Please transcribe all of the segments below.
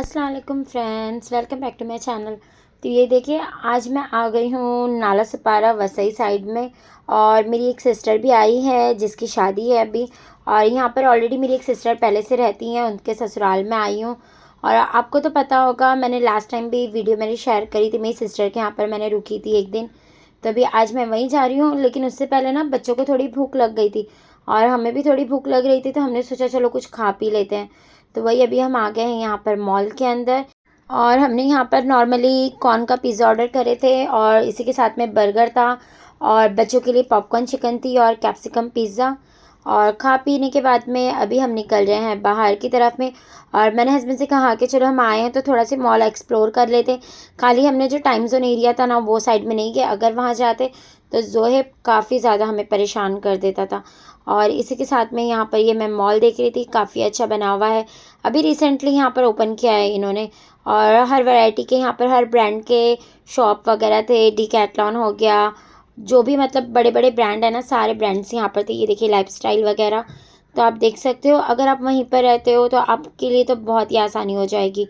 अस्सलाम वालेकुम friends, welcome back to my channel. तो ये देखिए, आज मैं आ गई हूँ नाला सपारा वसई साइड में। और मेरी एक सिस्टर भी आई है जिसकी शादी है अभी। और यहाँ पर ऑलरेडी मेरी एक सिस्टर पहले से रहती हैं, उनके ससुराल में आई हूँ। और आपको तो पता होगा, मैंने लास्ट टाइम भी वीडियो मेरी शेयर करी थी, मेरी सिस्टर के यहाँ पर मैंने रुकी थी एक दिन। तो अभी आज मैं वहीं जा रही हूँ, लेकिन उससे पहले ना बच्चों को थोड़ी भूख लग गई थी और हमें भी थोड़ी भूख लग रही थी, तो हमने सोचा चलो कुछ खा पी लेते हैं। तो वही अभी हम आ गए हैं यहाँ पर मॉल के अंदर। और हमने यहाँ पर नॉर्मली कॉर्न का पिज़्ज़ा ऑर्डर करे थे और इसी के साथ में बर्गर था। और बच्चों के लिए पॉपकॉर्न चिकन थी और कैप्सिकम पिज़्ज़ा। और खा पीने के बाद में अभी हम निकल रहे हैं बाहर की तरफ में। और मैंने हस्बैंड से कहा कि चलो हम आए हैं तो थोड़ा सा मॉल एक्सप्लोर कर लेते। खाली हमने जो टाइम जोन एरिया था ना, वो साइड में नहीं गए, अगर वहाँ जाते तो जोहेब काफ़ी ज़्यादा हमें परेशान कर देता था। और इसी के साथ में यहाँ पर ये मैं मॉल देख रही थी, काफ़ी अच्छा बना हुआ है। अभी रिसेंटली यहाँ पर ओपन किया है इन्होंने। और हर वैरायटी के यहाँ पर हर ब्रांड के शॉप वगैरह थे। डिकैथलॉन हो गया, जो भी मतलब बड़े बड़े ब्रांड है ना, सारे ब्रांड्स यहाँ पर थे। ये देखिए लाइफस्टाइल वगैरह, तो आप देख सकते हो। अगर आप वहीं पर रहते हो तो आपके लिए तो बहुत ही आसानी हो जाएगी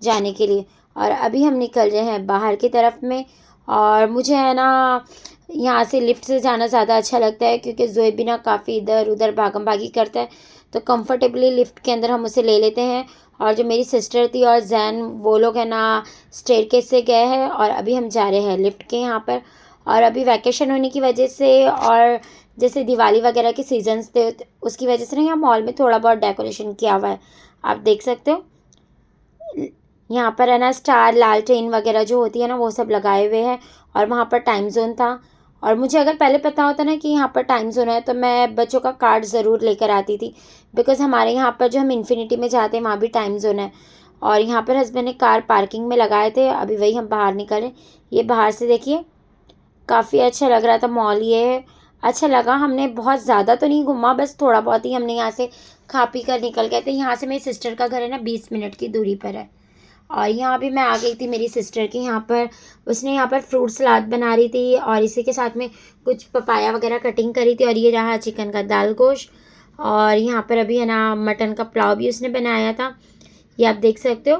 जाने के लिए। और अभी हम निकल रहे हैं बाहर की तरफ में। और मुझे है ना यहाँ से लिफ्ट से जाना ज़्यादा अच्छा लगता है, क्योंकि जोए भी ना काफ़ी इधर उधर भागम भागी करता है। तो कंफर्टेबली लिफ्ट के अंदर हम उसे ले लेते हैं। और जो मेरी सिस्टर थी और जैन, वो लोग है ना स्टेयरकेस से गए हैं और अभी हम जा रहे हैं लिफ्ट के यहाँ पर। और अभी वैकेशन होने की वजह से और जैसे दिवाली वगैरह के सीजन्स थे, तो उसकी वजह से ना यहाँ मॉल में थोड़ा बहुत डेकोरेशन किया हुआ है, आप देख सकते हो। यहाँ पर है ना स्टार लालटेन वगैरह जो होती है ना, वो सब लगाए हुए हैं। और वहाँ पर टाइम जोन था। और मुझे अगर पहले पता होता ना कि यहाँ पर टाइम जोन है, तो मैं बच्चों का कार्ड ज़रूर लेकर आती थी। बिकॉज़ हमारे यहाँ पर जो हम इन्फिनिटी में जाते हैं वहाँ भी टाइम जोन है। और यहाँ पर हस्बैंड ने कार पार्किंग में लगाए थे, अभी वही हम बाहर निकले। ये बाहर से देखिए, काफ़ी अच्छा लग रहा था मॉल ये। अच्छा लगा, हमने बहुत ज़्यादा तो नहीं घूमा, बस थोड़ा बहुत ही हमने यहाँ से खा पी कर निकल गए थे। यहाँ से मेरी सिस्टर का घर है ना 20 मिनट की दूरी पर है। और यहाँ भी मैं आ गई थी मेरी सिस्टर के यहाँ पर। उसने यहाँ पर फ्रूट सलाद बना रही थी और इसी के साथ में कुछ पपाया वगैरह कटिंग करी थी। और ये रहा चिकन का दाल गोश्त। और यहाँ पर अभी है ना मटन का पुलाव भी उसने बनाया था, ये आप देख सकते हो।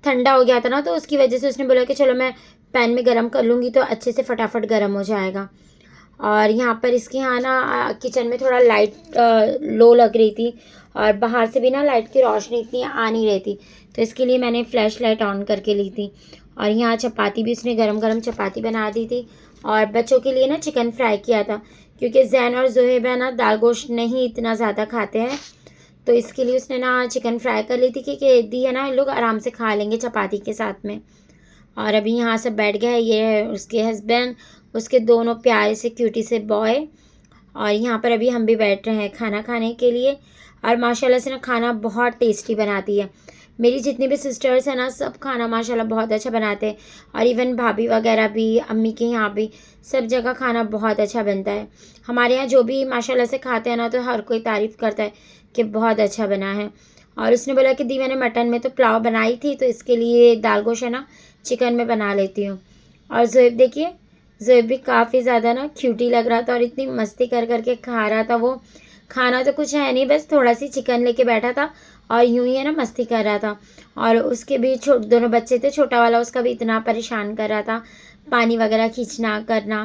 ठंडा हो गया था ना, तो उसकी वजह से उसने बोला कि चलो मैं पैन में गरम कर लूँगी तो अच्छे से फटाफट गरम हो जाएगा। और यहाँ पर इसके यहाँ ना किचन में थोड़ा लाइट लो लग रही थी और बाहर से भी ना लाइट की रोशनी इतनी आ नहीं रही थी, तो इसके लिए मैंने फ्लैश लाइट ऑन करके ली थी। और यहाँ चपाती भी उसने गरम गरम चपाती बना दी थी। और बच्चों के लिए ना चिकन फ्राई किया था, क्योंकि जैन और जोहेब है ना दाल गोश्त नहीं इतना ज़्यादा खाते हैं। तो इसके लिए उसने ना चिकन फ्राई कर ली थी कि दी है ना, ये लोग आराम से खा लेंगे चपाती के साथ में। और अभी यहाँ से बैठ गया है, ये है उसके हस्बैंड, उसके दोनों प्यारे से क्यूटी से बॉय। और यहाँ पर अभी हम भी बैठ रहे हैं खाना खाने के लिए। और माशाल्लाह से ना खाना बहुत टेस्टी बनाती है। मेरी जितनी भी सिस्टर्स हैं ना, सब खाना माशाल्लाह बहुत अच्छा बनाते हैं। और इवन भाभी वगैरह भी, अम्मी के यहाँ भी, सब जगह खाना बहुत अच्छा बनता है। हमारे यहाँ जो भी माशाल्लाह से खाते हैं ना, तो हर कोई तारीफ़ करता है कि बहुत अच्छा बना है। और उसने बोला कि दी मैंने मटन में तो पुलाव बनाई थी, तो इसके लिए दाल गोश्त है ना चिकन में बना लेती हूँ। और जोएब देखिए, जोएब भी काफ़ी ज़्यादा ना क्यूटी लग रहा था और इतनी मस्ती कर करके खा रहा था वो। खाना तो कुछ है नहीं, बस थोड़ा सी चिकन लेके बैठा था और यूं ही है ना मस्ती कर रहा था। और उसके भी दोनों बच्चे थे, छोटा वाला उसका भी इतना परेशान कर रहा था, पानी वगैरह खींचना करना।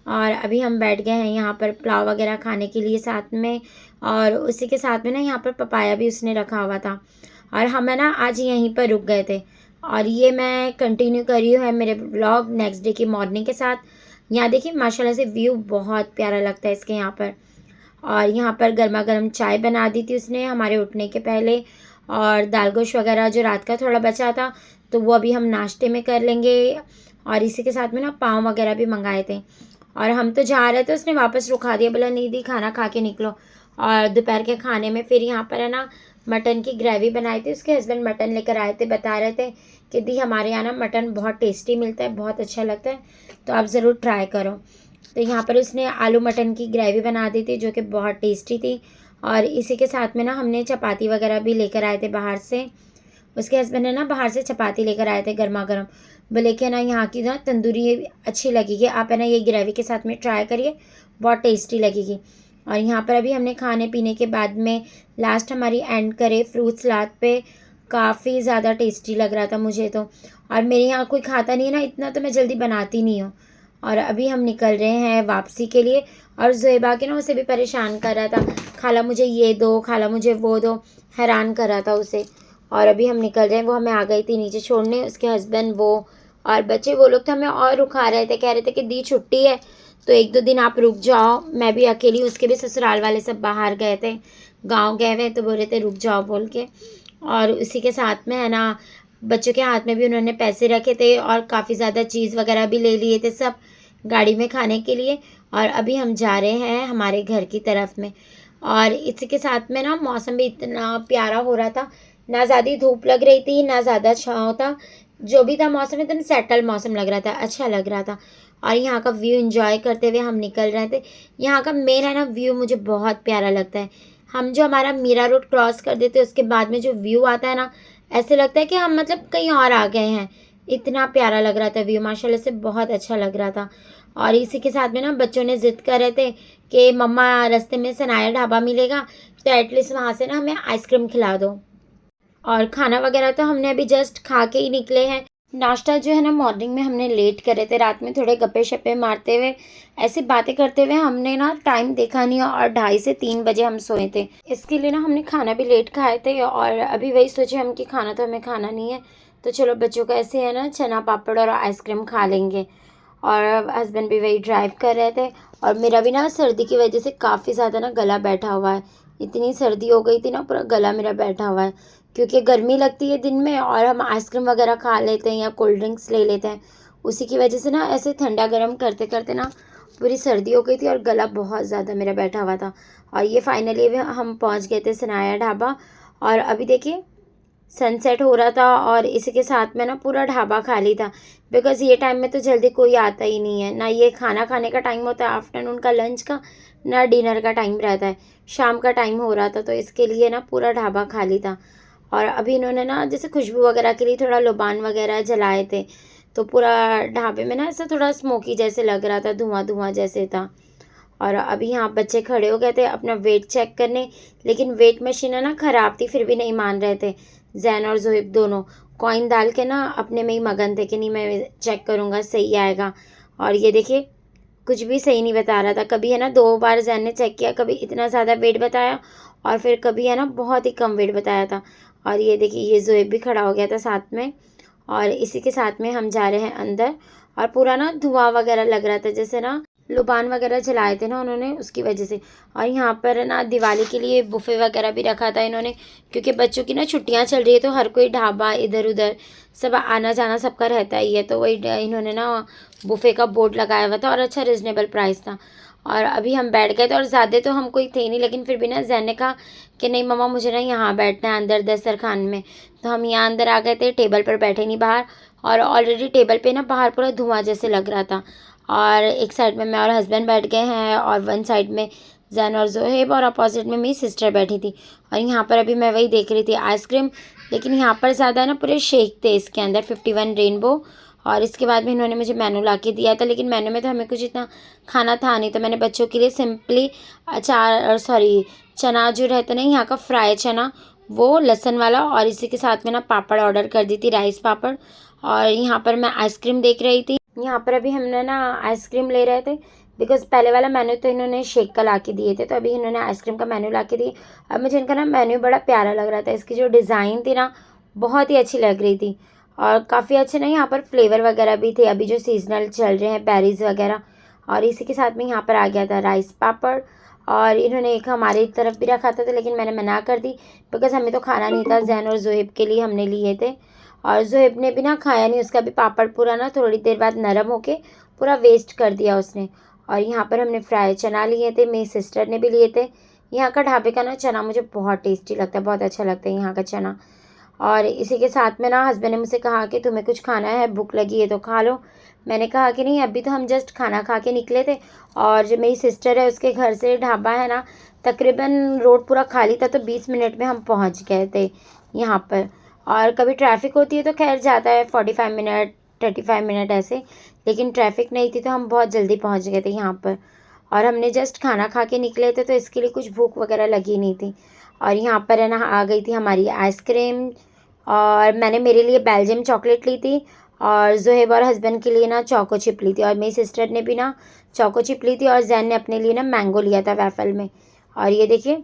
और अभी हम बैठ गए हैं यहाँ पर पुलाव वगैरह खाने के लिए साथ में। और उसी के साथ में ना यहाँ पर पपाया भी उसने रखा हुआ था। और हम है ना आज यहीं पर रुक गए थे। और ये मैं कंटिन्यू कर रही हूँ है मेरे व्लॉग नेक्स्ट डे की मॉर्निंग के साथ। यहाँ देखिए माशाल्लाह से व्यू बहुत प्यारा लगता है इसके यहाँ पर। और यहाँ पर गर्मा गर्म चाय बना दी थी उसने हमारे उठने के पहले। और दाल गोश्त वगैरह जो रात का थोड़ा बचा था, तो वो अभी हम नाश्ते में कर लेंगे। और इसी के साथ में ना पाव वगैरह भी मंगाए थे। और हम तो जा रहे थे, उसने वापस रुका दिया, बोला नहीं दी खाना खा के निकलो। और दोपहर के खाने में फिर यहाँ पर है ना मटन की ग्रेवी बनाई थी, उसके हस्बैंड मटन लेकर आए थे, बता रहे थे कि दी हमारे यहाँ ना मटन बहुत टेस्टी मिलता है, बहुत अच्छा लगता है, तो आप ज़रूर ट्राई करो। तो यहाँ पर उसने आलू मटन की ग्रेवी बना दी थी, जो कि बहुत टेस्टी थी। और इसी के साथ में ना हमने चपाती वगैरह भी लेकर आए थे बाहर से। उसके हस्बैंड ने ना बाहर से चपाती लेकर आए थे गर्मा गर्म। बोले कि ना यहाँ की ना तंदूरी अच्छी लगेगी, आप है ना ये ग्रेवी के साथ में ट्राई करिए, बहुत टेस्टी लगेगी। और यहाँ पर अभी हमने खाने पीने के बाद में लास्ट हमारी एंड करे फ्रूट सलाद पे। काफ़ी ज़्यादा टेस्टी लग रहा था मुझे तो। और मेरे यहाँ कोई खाता नहीं है ना इतना, तो मैं जल्दी बनाती नहीं हूँ। और अभी हम निकल रहे हैं वापसी के लिए। और ज़ुएबा के ना उसे भी परेशान कर रहा था, खाला मुझे ये दो, खाला मुझे वो दो, हैरान कर रहा था उसे। और अभी हम निकल रहे हैं, वो हमें आ गई थी नीचे छोड़ने, उसके हस्बैंड वो और बच्चे, वो लोग तो हमें और रुका रहे थे, कह रहे थे कि दी छुट्टी है तो 1-2 दिन आप रुक जाओ। मैं भी अकेली, उसके भी ससुराल वाले सब बाहर गए थे, गाँव गए हुए, तो बोल रहे थे रुक जाओ बोल के। और उसी के साथ में है ना, बच्चों के हाथ में भी उन्होंने पैसे रखे थे और काफ़ी ज़्यादा चीज़ वगैरह भी ले लिए थे सब गाड़ी में खाने के लिए। और अभी हम जा रहे हैं हमारे घर की तरफ में। और इसी के साथ में ना मौसम भी इतना प्यारा हो रहा था, ना ज़्यादा धूप लग रही थी ना ज़्यादा छाँव था, जो भी था मौसम एकदम सेटल मौसम लग रहा था, अच्छा लग रहा था। और यहाँ का व्यू एंजॉय करते हुए हम निकल रहे थे। यहाँ का मेन है ना व्यू मुझे बहुत प्यारा लगता है। हम जो हमारा मीरा रोड क्रॉस कर देते हैं उसके बाद में जो व्यू आता है ना, ऐसे लगता है कि हम मतलब कहीं और आ गए हैं। इतना प्यारा लग रहा था व्यू, माशाल्लाह से बहुत अच्छा लग रहा था। और इसी के साथ में ना बच्चों ने ज़िद कर रहे थे कि मम्मा रास्ते में सनाया ढाबा मिलेगा तो एटलीस्ट वहाँ से ना हमें आइसक्रीम खिला दो। और खाना वगैरह तो हमने अभी जस्ट खा के ही निकले हैं। नाश्ता जो है ना मॉर्निंग में हमने लेट करे थे, रात में थोड़े गप्पे शप्पे मारते हुए, ऐसी बातें करते हुए हमने ना टाइम देखा नहीं और 2:30 से 3 बजे हम सोए थे। इसके लिए ना हमने खाना भी लेट खाए थे और अभी वही सोचे हम कि खाना तो हमें खाना नहीं है, तो चलो बच्चों का ऐसे है ना चना पापड़ और आइसक्रीम खा लेंगे। और हस्बैंड भी वही ड्राइव कर रहे थे। और मेरा भी ना सर्दी की वजह से काफ़ी ज़्यादा ना गला बैठा हुआ है, इतनी सर्दी हो गई थी ना, पूरा गला मेरा बैठा हुआ है, क्योंकि गर्मी लगती है दिन में और हम आइसक्रीम वगैरह खा लेते हैं या कोल्ड ड्रिंक्स ले लेते हैं, उसी की वजह से ना ऐसे ठंडा गर्म करते करते ना पूरी सर्दी हो गई थी और गला बहुत ज़्यादा मेरा बैठा हुआ था। और ये फाइनली हम पहुंच गए थे सनाया ढाबा। और अभी देखिए सनसेट हो रहा था और इसी के साथ में ना पूरा ढाबा खाली था, बिकॉज़ ये टाइम में तो जल्दी कोई आता ही नहीं है, ना ये खाना खाने का टाइम होता है आफ्टरनून का लंच का, ना डिनर का टाइम रहता है, शाम का टाइम हो रहा था, तो इसके लिए ना पूरा ढाबा खाली था। और अभी इन्होंने ना जैसे खुशबू वगैरह के लिए थोड़ा लोबान वगैरह जलाए थे, तो पूरा ढाबे में ना ऐसा थोड़ा स्मोकी जैसे लग रहा था, धुआं धुआं जैसे था। और अभी यहाँ बच्चे खड़े हो गए थे अपना वेट चेक करने, लेकिन वेट मशीन है ना ख़राब थी, फिर भी नहीं मान रहे थे। जैन और ज़ोहिब दोनों कॉइन डाल के ना अपने में ही मगन थे कि नहीं मैं चेक करूँगा सही आएगा। और ये देखिए कुछ भी सही नहीं बता रहा था, कभी है ना 2 बार जैन ने चेक किया, कभी इतना ज़्यादा वेट बताया और फिर कभी है ना बहुत ही कम वेट बताया था। और ये देखिए ये ज़ोहिब भी खड़ा हो गया था साथ में। और इसी के साथ में हम जा रहे हैं अंदर। और पूरा ना धुआं वगैरह लग रहा था, जैसे ना लुबान वगैरह जलाए थे ना उन्होंने, उसकी वजह से। और यहाँ पर ना दिवाली के लिए बुफ़े वगैरह भी रखा था इन्होंने, क्योंकि बच्चों की ना छुट्टियाँ चल रही है, तो हर कोई ढाबा इधर उधर सब आना जाना सबका रहता ही है, तो वही इन्होंने ना बुफ़े का बोर्ड लगाया हुआ था और अच्छा रिजनेबल प्राइस था। और अभी हम बैठ गए थे और ज़्यादा तो हम कोई थे नहीं, लेकिन फिर भी ना जैन ने कहा कि नहीं मम्मा मुझे ना यहाँ बैठना है अंदर दस्तरखान में, तो हम यहाँ अंदर आ गए थे, टेबल पर बैठे नहीं बाहर। और ऑलरेडी टेबल पे ना बाहर पूरा धुआं जैसे लग रहा था। और एक साइड में मैं और हस्बैंड बैठ गए हैं और वन साइड में जैन और ज़ोहेब और अपोजिट में मेरी सिस्टर बैठी थी। और यहाँ पर अभी मैं वही देख रही थी आइसक्रीम, लेकिन यहाँ पर ज़्यादा ना पूरे शेक थे इसके अंदर 51 रेनबो। और इसके बाद में इन्होंने मुझे मेनू ला के दिया था, लेकिन मेनू में तो हमें कुछ इतना खाना था नहीं, तो मैंने बच्चों के लिए सिंपली अचार सॉरी चना जो रहता ना यहाँ का फ्राई चना, वो लहसुन वाला, और इसी के साथ में ना पापड़ ऑर्डर कर दी थी, राइस पापड़। और यहाँ पर मैं आइसक्रीम देख रही थी। यहाँ पर अभी हमने ना आइसक्रीम ले रहे थे, बिकॉज़ पहले वाला मेन्यू तो इन्होंने शेक का ला के दिए थे, तो अभी इन्होंने आइसक्रीम का मेन्यू ला के दिए। अब मुझे इनका ना मेन्यू बड़ा प्यारा लग रहा था, इसकी जो डिज़ाइन थी ना बहुत ही अच्छी लग रही थी। और काफ़ी अच्छे ना यहाँ पर फ्लेवर वगैरह भी थे, अभी जो सीजनल चल रहे हैं बेरीज़ वगैरह। और इसी के साथ में यहाँ पर आ गया था राइस पापड़। और इन्होंने एक हमारी तरफ भी रखा था, तो लेकिन मैंने मना कर दी, बिकॉज़ हमें तो खाना नहीं था, जैन और ज़ोहेब के लिए हमने लिए थे। और ज़ोहेब ने भी ना खाया नहीं, उसका भी पापड़ पूरा ना थोड़ी देर बाद नरम होके पूरा वेस्ट कर दिया उसने। और यहाँ पर हमने फ्राई चना लिए थे, मेरी सिस्टर ने भी लिए थे। यहाँ का ढाबे का ना चना मुझे बहुत टेस्टी लगता है, बहुत अच्छा लगता है यहाँ का चना। और इसी के साथ में ना हस्बैंड ने मुझसे कहा कि तुम्हें कुछ खाना है, भूख लगी है तो खा लो। मैंने कहा कि नहीं, अभी तो हम जस्ट खाना खा के निकले थे। और जो मेरी सिस्टर है उसके घर से ढाबा है ना तकरीबन रोड पूरा खाली था, तो 20 मिनट में हम पहुँच गए थे यहाँ पर। और कभी ट्रैफिक होती है तो खैर जाता है 45 मिनट 35 मिनट ऐसे, लेकिन ट्रैफिक नहीं थी तो हम बहुत जल्दी पहुंच गए थे यहाँ पर। और हमने जस्ट खाना खा के निकले थे, तो इसके लिए कुछ भूख वगैरह लगी नहीं थी। और यहाँ पर है ना आ गई थी हमारी आइसक्रीम। और मैंने मेरे लिए बेल्जियम चॉकलेट ली थी और ज़ोहेब और हस्बैंड के लिए ना चोको चिप ली थी, और मेरी सिस्टर ने भी ना चोको चिप ली थी और जैन ने अपने लिए ना मैंगो लिया था वैफल में। और ये देखिए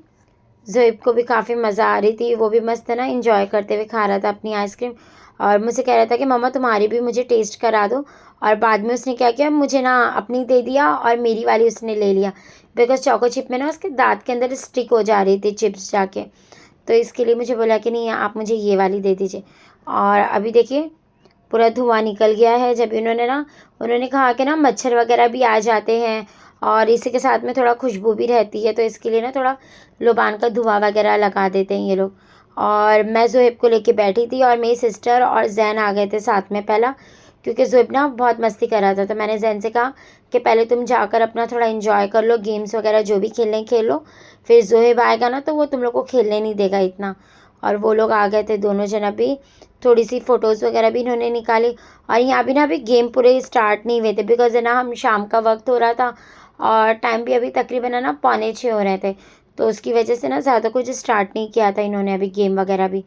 ज़ोएब को भी काफ़ी मज़ा आ रही थी, वो भी मस्त है ना एंजॉय करते हुए खा रहा था अपनी आइसक्रीम, और मुझसे कह रहा था कि मम्मा तुम्हारी भी मुझे टेस्ट करा दो। और बाद में उसने क्या किया, मुझे ना अपनी दे दिया और मेरी वाली उसने ले लिया, बिकॉज़ चोको चिप में ना उसके दांत के अंदर स्टिक हो जा रही थी चिप्स जाके, तो इसके लिए मुझे बोला कि नहीं आप मुझे ये वाली दे दीजिए। और अभी देखिए पूरा धुआं निकल गया है, जब उन्होंने कहा कि ना मच्छर वगैरह भी आ जाते हैं और इसी के साथ में थोड़ा खुशबू भी रहती है, तो इसके लिए ना थोड़ा लोबान का धुआं वगैरह लगा देते हैं ये लोग। और मैं ज़ोएब को लेके बैठी थी और मेरी सिस्टर और जैन आ गए थे साथ में पहला, क्योंकि ज़ोएब ना बहुत मस्ती कर रहा था, तो मैंने जैन से कहा कि पहले तुम जाकर अपना थोड़ा एंजॉय कर लो, गेम्स वगैरह जो भी खेलने खेल लो, फिर ज़ोएब आएगा ना तो वो तुम लोग को खेलने नहीं देगा इतना। और वो लोग आ गए थे दोनों जन, अभी थोड़ी सी फ़ोटोज़ वगैरह भी इन्होंने निकाली। और यहाँ भी ना अभी गेम पूरे स्टार्ट नहीं हुए थे, बिकॉज़ है ना हम शाम का वक्त हो रहा था और टाइम भी अभी तकरीबन है ना 5:45 हो रहे थे, तो उसकी वजह से ना ज़्यादा कुछ स्टार्ट नहीं किया था इन्होंने अभी गेम वगैरह भी।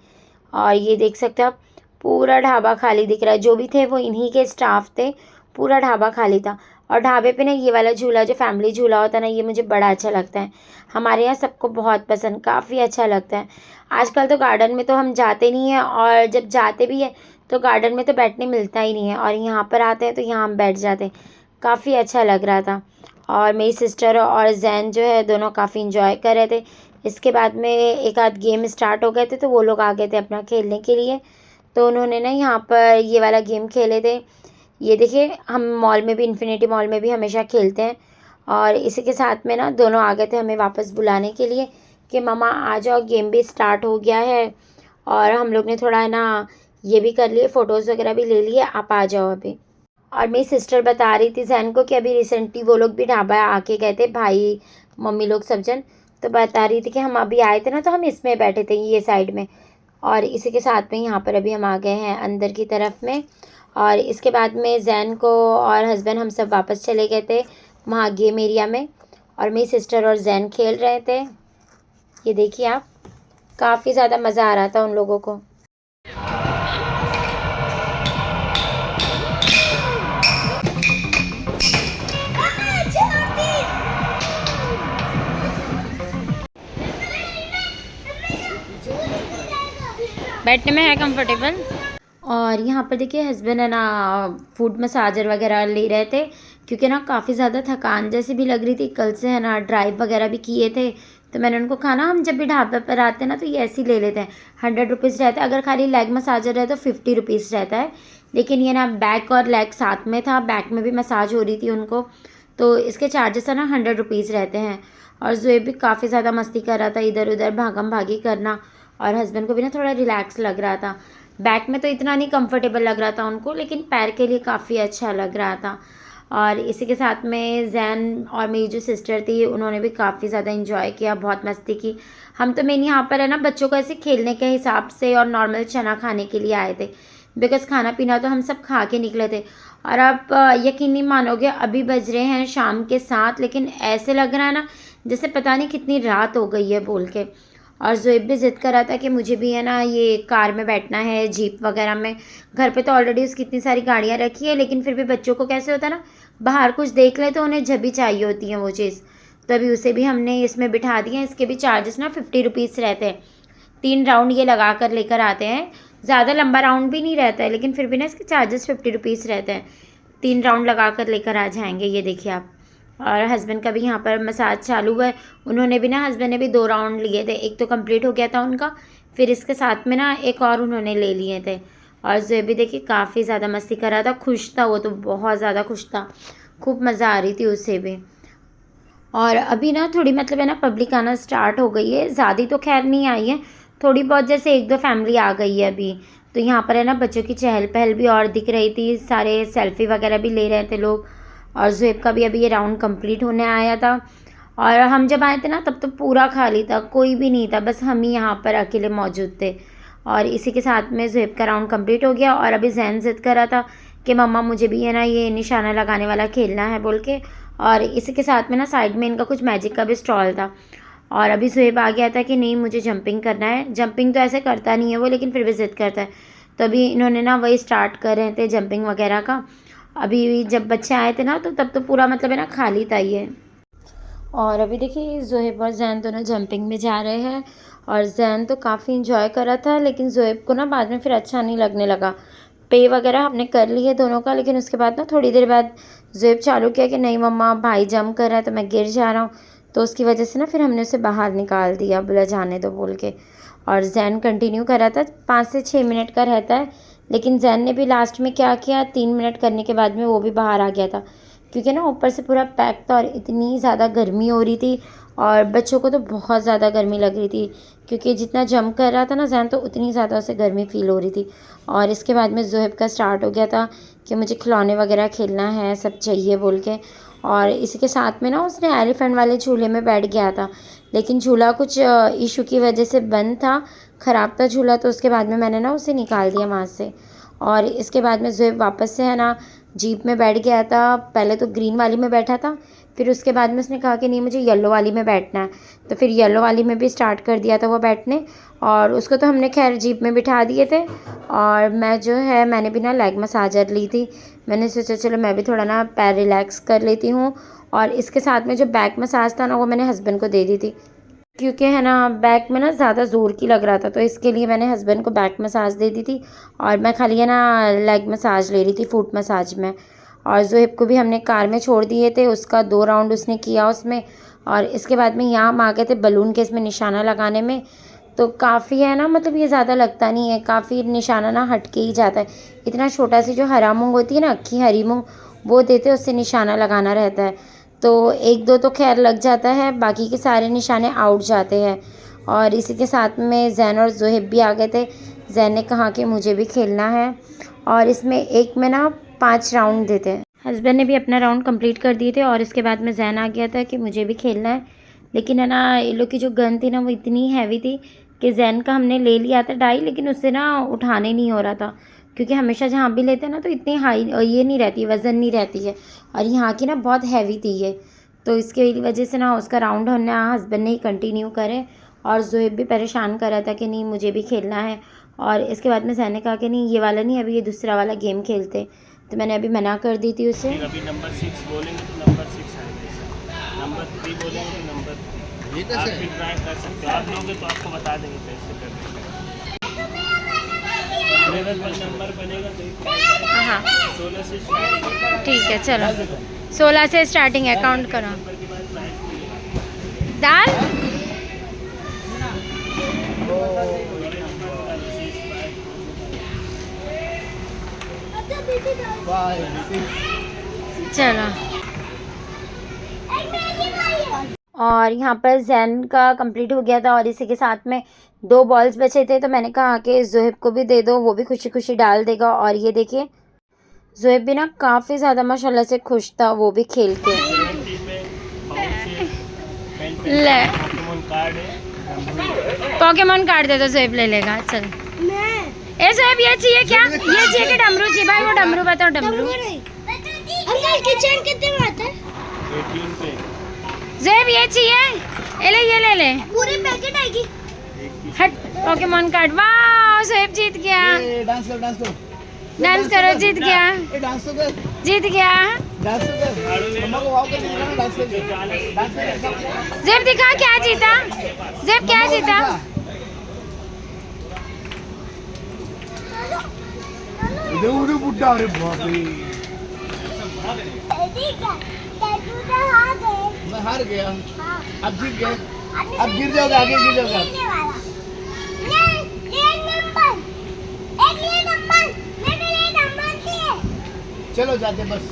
और ये देख सकते हो आप, पूरा ढाबा खाली दिख रहा है, जो भी थे वो इन्हीं के स्टाफ थे, पूरा ढाबा खाली था। और ढाबे पे ना ये वाला झूला जो फैमिली झूला होता है ना, ये मुझे बड़ा अच्छा लगता है, हमारे यहाँ सबको बहुत पसंद, काफ़ी अच्छा लगता है। आजकल तो गार्डन में तो हम जाते नहीं हैं, और जब जाते भी हैं तो गार्डन में तो बैठने मिलता ही नहीं है, और यहाँ पर आते हैं तो यहाँ हम बैठ जाते हैं, काफ़ी अच्छा लग रहा था। और मेरी सिस्टर और जैन जो है दोनों काफ़ी इंजॉय कर रहे थे। इसके बाद में एक आध गेम स्टार्ट हो गए थे, तो वो लोग आ गए थे अपना खेलने के लिए, तो उन्होंने ना यहाँ पर ये वाला गेम खेले थे। ये देखिए हम मॉल में भी, इन्फिनिटी मॉल में भी हमेशा खेलते हैं, और इसी के साथ में ना दोनों आ गए थे हमें वापस बुलाने के लिए कि मम्मा आ जाओ, गेम भी स्टार्ट हो गया है। और हम लोग ने थोड़ा है ना ये भी कर लिए, फ़ोटोज़ वगैरह भी ले लिए, आप आ जाओ अभी। और मेरी सिस्टर बता रही थी जैन को कि अभी रिसेंटली वो लोग भी ढाबा आके गए थे, भाई मम्मी लोग सब जन, तो बता रही थी कि हम अभी आए थे ना तो हम इसमें बैठे थे ये साइड में, और इसी के साथ में यहाँ पर अभी हम आ गए हैं अंदर की तरफ में। और इसके बाद में जैन को और हस्बैंड हम सब वापस चले गए थे वहाँ गेम एरिया में, और मेरी सिस्टर और जैन खेल रहे थे। ये देखिए आप, काफ़ी ज़्यादा मज़ा आ रहा था उन लोगों को। बैठने में है कंफर्टेबल। और यहाँ पर देखिए हस्बैंड है ना फूड मसाजर वगैरह ले रहे थे, क्योंकि ना काफ़ी ज़्यादा थकान जैसी भी लग रही थी, कल से है ना ड्राइव वगैरह भी किए थे, तो मैंने उनको कहा ना हम जब भी ढाबे पर आते हैं ना तो ये ऐसे ही ले लेते हैं, 100 रुपीज़ रहता है, अगर खाली लेग मसाजर है तो 50 रुपीज़ रहता है, लेकिन ये ना बैक और लेग साथ में था, बैक में भी मसाज हो रही थी उनको, तो इसके चार्जेस है ना 100 रुपीज़ रहते हैं। और ज़ोएब भी काफ़ी ज़्यादा मस्ती कर रहा था, इधर उधर भागम भागी करना, और हस्बैंड को भी ना थोड़ा रिलैक्स लग रहा था। बैक में तो इतना नहीं कंफर्टेबल लग रहा था उनको, लेकिन पैर के लिए काफ़ी अच्छा लग रहा था। और इसी के साथ में जैन और मेरी जो सिस्टर थी उन्होंने भी काफ़ी ज़्यादा इंजॉय किया, बहुत मस्ती की। हम तो मेन यहाँ पर है ना बच्चों को ऐसे खेलने के हिसाब से और नॉर्मल चना खाने के लिए आए थे, बिकॉज़ खाना पीना तो हम सब खा के निकले थे। और आप यकीन नहीं मानोगे, अभी बज रहे हैं शाम के 7, लेकिन ऐसे लग रहा है ना जैसे पता नहीं कितनी रात हो गई है बोल के। और ज़ोएब भी ज़िद कर रहा था कि मुझे भी है ना ये कार में बैठना है, जीप वगैरह में। घर पे तो ऑलरेडी उसकी इतनी सारी गाड़ियाँ रखी है, लेकिन फिर भी बच्चों को कैसे होता है ना, बाहर कुछ देख ले तो उन्हें जब भी चाहिए होती है वो चीज़, तो अभी उसे भी हमने इसमें बिठा दिया। इसके भी चार्जेस ना 50 रुपीज़ रहते हैं, 3 राउंड ये लगा कर लेकर आते हैं, ज़्यादा लंबा राउंड भी नहीं रहता है, लेकिन फिर भी ना इसके चार्जेस 50 रुपीज़ रहते हैं, 3 राउंड लगा कर लेकर आ जाएंगे। ये देखिए आप। और हस्बैंड का भी यहाँ पर मसाज चालू है, उन्होंने भी ना, हस्बैंड ने भी 2 राउंड लिए थे, एक तो कंप्लीट हो गया था उनका, फिर इसके साथ में ना एक और उन्होंने ले लिए थे। और जो भी देखिए काफ़ी ज़्यादा मस्ती कर रहा था, खुश था वो तो, बहुत ज़्यादा खुश था, खूब मज़ा आ रही थी उसे भी। और अभी ना थोड़ी मतलब है ना पब्लिक आना स्टार्ट हो गई है, ज़्यादा तो खैर नहीं आई है, थोड़ी बहुत, जैसे 1-2 फैमिली आ गई है अभी, तो यहाँ पर है ना बच्चों की चहल पहल भी और दिख रही थी, सारे सेल्फी वगैरह भी ले रहे थे लोग। और ज़ोएब का भी अभी ये राउंड कंप्लीट होने आया था, और हम जब आए थे ना तब तो पूरा खाली था, कोई भी नहीं था, बस हम ही यहाँ पर अकेले मौजूद थे। और इसी के साथ में ज़ोएब का राउंड कंप्लीट हो गया, और अभी जैन ज़िद कर रहा था कि मम्मा मुझे भी है ना ये निशाना लगाने वाला खेलना है बोल के। और इसी के साथ में ना साइड में इनका कुछ मैजिक का भी स्टॉल था, और अभी सुहेब आ गया था कि नहीं मुझे जंपिंग करना है। जंपिंग तो ऐसे करता नहीं है वो, लेकिन फिर भी ज़िद करता है। तो अभी इन्होंने ना वही स्टार्ट कर रहे थे जंपिंग वगैरह का। अभी जब बच्चे आए थे ना तो तब तो पूरा मतलब है ना खाली था ये। और अभी देखिए ज़ोहेब और ज़ैन दोनों जंपिंग में जा रहे हैं और ज़ैन तो काफ़ी इंजॉय कर रहा था, लेकिन ज़ोहेब को ना बाद में फिर अच्छा नहीं लगने लगा। पे वगैरह हमने कर ली है दोनों का, लेकिन उसके बाद ना थोड़ी देर बाद ज़ोहेब चालू किया कि नहीं मम्मा भाई जंप कर रहा है तो मैं गिर जा रहा हूँ। तो उसकी वजह से ना फिर हमने उसे बाहर निकाल दिया, बोला जाने दो बोल के। और ज़ैन कंटिन्यू कर रहा था, 5 से 6 मिनट का रहता है, लेकिन ज़ैन ने भी लास्ट में क्या किया, 3 मिनट करने के बाद में वो भी बाहर आ गया था, क्योंकि ना ऊपर से पूरा पैक था और इतनी ज़्यादा गर्मी हो रही थी और बच्चों को तो बहुत ज़्यादा गर्मी लग रही थी, क्योंकि जितना जंप कर रहा था ना ज़ैन तो उतनी ज़्यादा उसे गर्मी फील हो रही थी। और इसके बाद में ज़ोहेब का स्टार्ट हो गया था कि मुझे खिलौने वगैरह खेलना है, सब चाहिए बोल के। और इसी के साथ में ना उसने एलिफेंट वाले झूले में बैठ गया था, लेकिन झूला कुछ इशू की वजह से बंद था, ख़राब था झूला। तो उसके बाद में मैंने ना उसे निकाल दिया वहाँ से। और इसके बाद में ज़ोहेब वापस से है ना जीप में बैठ गया था। पहले तो ग्रीन वाली में बैठा था, फिर उसके बाद में उसने कहा कि नहीं मुझे येलो वाली में बैठना है, तो फिर येलो वाली में भी स्टार्ट कर दिया था वो बैठने। और उसको तो हमने खैर जीप में बिठा दिए थे। और मैं जो है मैंने भी ना लेग मसाजर ली थी। मैंने सोचा चलो मैं भी थोड़ा ना पैर रिलैक्स कर लेती हूँ। और इसके साथ में जो बैक मसाज था ना वो मैंने हस्बैंड को दे दी थी, क्योंकि है ना बैक में ना ज़्यादा ज़ोर की लग रहा था, तो इसके लिए मैंने हस्बैंड को बैक मसाज दे दी थी। और मैं खाली है ना लेग मसाज ले रही थी, फुट मसाज में। और ज़ोहेब को भी हमने कार में छोड़ दिए थे, उसका 2 राउंड उसने किया उसमें। और इसके बाद में यहाँ हम आ गए थे बलून के इसमें निशाना लगाने में। तो काफ़ी है ना, मतलब ये ज़्यादा लगता नहीं है, काफ़ी निशाना ना हट के ही जाता है। इतना छोटा सी जो हरा मूंग होती है ना, अक्खी हरी मूंग, वो देते उससे निशाना लगाना रहता है। तो 1-2 तो खैर लग जाता है, बाकी के सारे निशाने आउट जाते हैं। और इसी के साथ में ज़ैन और ज़ोहेब भी आ गए थे। ज़ैन ने कहा कि मुझे भी खेलना है, और इसमें एक में ना 5 राउंड देते हैं। हस्बैंड ने भी अपना राउंड कंप्लीट कर दिए थे और इसके बाद में ज़ैन आ गया था कि मुझे भी खेलना है। लेकिन है ना ये लोग की जो गन थी ना वो इतनी हैवी थी कि ज़ैन का हमने ले लिया था डाई, लेकिन उससे ना उठाने नहीं हो रहा था, क्योंकि हमेशा जहाँ भी लेते हैं ना तो इतनी हाई ये नहीं रहती, वज़न नहीं रहती है, और यहाँ की ना बहुत हैवी थी ये। तो इसकी वजह से ना उसका राउंड हमने हस्बैंड ने ही कंटिन्यू करे। और ज़ोहेब भी परेशान कर रहा था कि नहीं मुझे भी खेलना है। और इसके बाद में ज़ैन ने कहा कि नहीं ये वाला नहीं, अभी ये दूसरा वाला गेम खेलते। तो मैंने अभी मना कर दी थी उसे। अभी नंबर 6 बोलेंगे तो नंबर 6 आएगा, नंबर 3 बोलेंगे तो नंबर 3 आप भी ट्राई कर सकते हो। आप लोगे तो आपको बता देंगे कैसे करना है। लेवल पर नंबर बनेगा तो हाँ 16 से स्टार्ट। ठीक है, चलो 16 से स्टार्टिंग है, काउंट करो। दाल चलो। और यहाँ पर ज़ैन का कंप्लीट हो गया था और इसी के साथ में 2 बॉल्स बचे थे, तो मैंने कहा कि ज़ोहेब को भी दे दो, वो भी खुशी खुशी डाल देगा। और ये देखिए ज़ोहेब भी ना काफ़ी ज़्यादा माशाल्लाह से खुश था वो भी खेल के। ले पोकेमोन कार्ड दे दो, ज़ोहेब ले लेगा। चल ए ज़ोहेब ये चाहिए क्या, ये चाहिए कि डमरू चाहिए? भाई वो डमरू बताओ, डमरू। अंकल किचन कितने में आता है? 18 पे ज़ोहेब ये चाहिए, ये ले पूरी पैकेट आएगी। हट। पोकेमोन कार्ड, वाह ज़ोहेब जीत गया। डांस करो डांस करो, जीत गया, डांस तो कर जीत गया। डांस तो कर मम्मा को वाव करके दिखाना, डांस कर ज़ोहेब दिखा क्या जीता, ज़ोहेब क्या जीता। उधर बुड्ढा, अरे बाप रे मैं हार गया, अब जीत गए, अब गिर जाओगे, आगे गिर जाओगे। चलो जाते बस।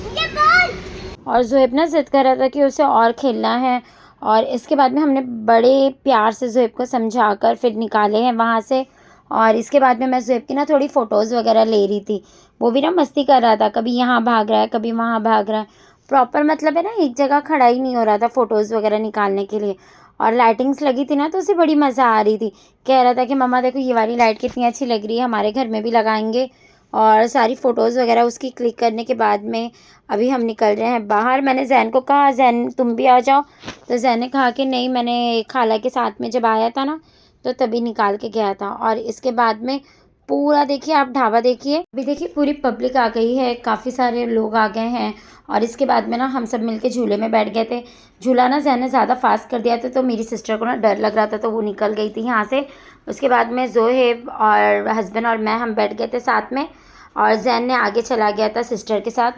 और ज़ोहेब ना ज़िद कर रहा था कि उसे और खेलना है। और इसके बाद में हमने बड़े प्यार से ज़ोहेब को समझाकर फिर निकाले हैं वहाँ से। और इसके बाद में मैं ज़ोहेब की ना थोड़ी फ़ोटोज़ वगैरह ले रही थी। वो भी ना मस्ती कर रहा था, कभी यहाँ भाग रहा है कभी वहाँ भाग रहा है, प्रॉपर मतलब है ना एक जगह खड़ा ही नहीं हो रहा था फ़ोटोज़ वगैरह निकालने के लिए। और लाइटिंग्स लगी थी ना तो उसे बड़ी मज़ा आ रही थी, कह रहा था कि मम्मा देखो ये वाली लाइट कितनी अच्छी लग रही है, हमारे घर में भी लगाएंगे। और सारी फ़ोटोज़ वगैरह उसकी क्लिक करने के बाद में अभी हम निकल रहे हैं बाहर। मैंने जैन को कहा जैन तुम भी आ जाओ, तो जैन ने कहा कि नहीं, मैंने खाला के साथ में जब आया था ना तो तभी निकाल के गया था। और इसके बाद में पूरा देखिए आप ढाबा देखिए, अभी देखिए पूरी पब्लिक आ गई है, काफ़ी सारे लोग आ गए हैं। और इसके बाद में ना हम सब मिलके झूले में बैठ गए थे। झूला ना जैन ने ज़्यादा फास्ट कर दिया था तो मेरी सिस्टर को ना डर लग रहा था तो वो निकल गई थी यहाँ से। उसके बाद में जोहेब और हस्बैंड और मैं हम बैठ गए थे साथ में, और जैन ने आगे चला गया था सिस्टर के साथ।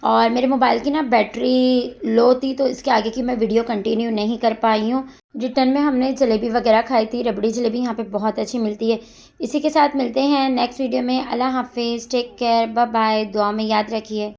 और मेरे मोबाइल की ना बैटरी लो थी तो इसके आगे की मैं वीडियो कंटिन्यू नहीं कर पाई हूँ। रिटर्न में हमने जलेबी वगैरह खाई थी, रबड़ी जलेबी यहाँ पे बहुत अच्छी मिलती है। इसी के साथ मिलते हैं नेक्स्ट वीडियो में। अल्लाह हाफिज़, टेक केयर, बाय बाय, दुआ में याद रखिए।